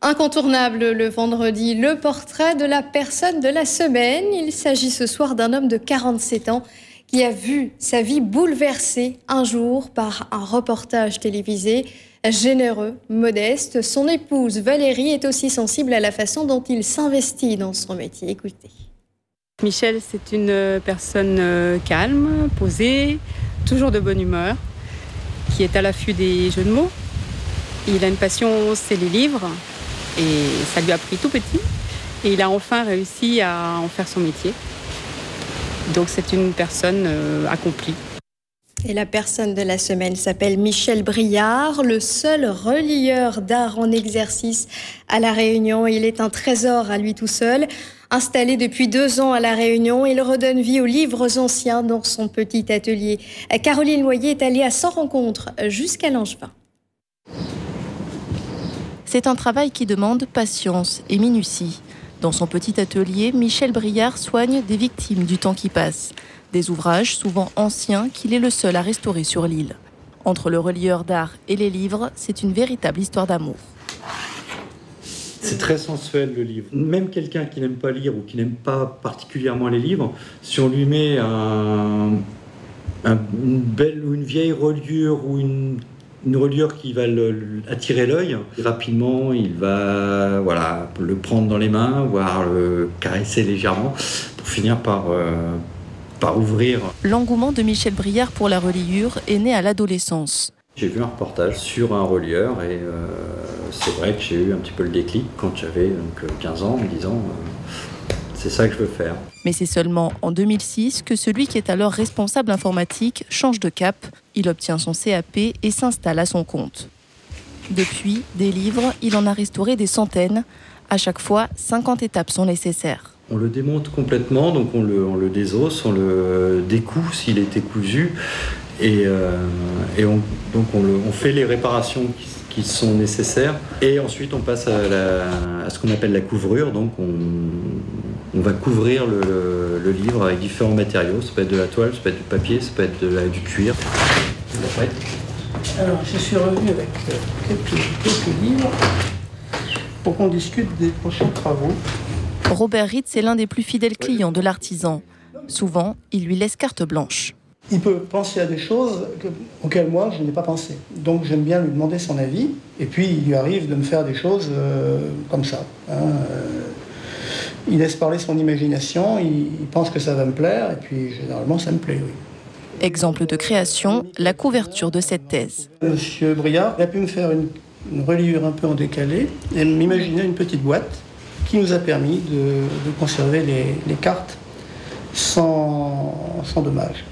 Incontournable le vendredi, le portrait de la personne de la semaine. Il s'agit ce soir d'un homme de 47 ans qui a vu sa vie bouleversée un jour par un reportage télévisé. Généreux, modeste, son épouse Valérie est aussi sensible à la façon dont il s'investit dans son métier. Écoutez. Michel, c'est une personne calme, posée, toujours de bonne humeur, qui est à l'affût des jeux de mots. Il a une passion, c'est les livres, et ça lui a pris tout petit. Et il a enfin réussi à en faire son métier. Donc c'est une personne accomplie. Et la personne de la semaine s'appelle Michel Briard, le seul relieur d'art en exercice à La Réunion. Il est un trésor à lui tout seul. Installé depuis 2 ans à La Réunion, il redonne vie aux livres anciens dans son petit atelier. Caroline Loyer est allée à sa rencontre jusqu'à Langevin. C'est un travail qui demande patience et minutie. Dans son petit atelier, Michel Briard soigne des victimes du temps qui passe. Des ouvrages souvent anciens qu'il est le seul à restaurer sur l'île. Entre le relieur d'art et les livres, c'est une véritable histoire d'amour. C'est très sensuel le livre. Même quelqu'un qui n'aime pas lire ou qui n'aime pas particulièrement les livres, si on lui met une belle ou une vieille reliure ou une reliure qui va attirer l'œil, rapidement il va le prendre dans les mains, voire le caresser légèrement pour finir par ouvrir. L'engouement de Michel Briard pour la reliure est né à l'adolescence. J'ai vu un reportage sur un relieur et c'est vrai que j'ai eu un petit peu le déclic quand j'avais 15 ans en me disant c'est ça que je veux faire. Mais c'est seulement en 2006 que celui qui est alors responsable informatique change de cap. Il obtient son CAP et s'installe à son compte. Depuis, des livres, il en a restauré des centaines. À chaque fois, 50 étapes sont nécessaires. On le démonte complètement, donc on le désosse, on le découd s'il était cousu. Et on fait les réparations qui sont nécessaires. Et ensuite, on passe à ce qu'on appelle la couvrure. Donc, on va couvrir le livre avec différents matériaux. Ça peut être de la toile, ça peut être du papier, ça peut être du cuir. Alors, je suis revenu avec quelques livres pour qu'on discute des prochains travaux. Robert Ritz est l'un des plus fidèles clients de l'artisan. Souvent, il lui laisse carte blanche. Il peut penser à des choses auxquelles moi, je n'ai pas pensé. Donc j'aime bien lui demander son avis. Et puis il lui arrive de me faire des choses comme ça. Il laisse parler son imagination, il pense que ça va me plaire, et puis généralement ça me plaît, oui. Exemple de création, la couverture de cette thèse. Monsieur Briard a pu me faire une reliure un peu en décalé et m'imaginer une petite boîte qui nous a permis de conserver les cartes sans dommage.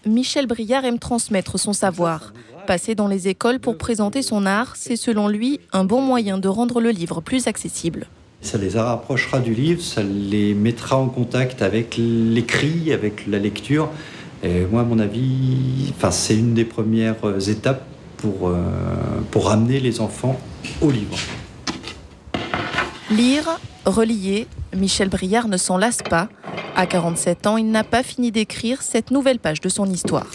Michel Briard aime transmettre son savoir. Passer dans les écoles pour présenter son art, c'est selon lui un bon moyen de rendre le livre plus accessible. Ça les rapprochera du livre, ça les mettra en contact avec l'écrit, avec la lecture. Et moi, à mon avis, c'est une des premières étapes pour ramener les enfants au livre. Lire, relier, Michel Briard ne s'en lasse pas. À 47 ans, il n'a pas fini d'écrire cette nouvelle page de son histoire.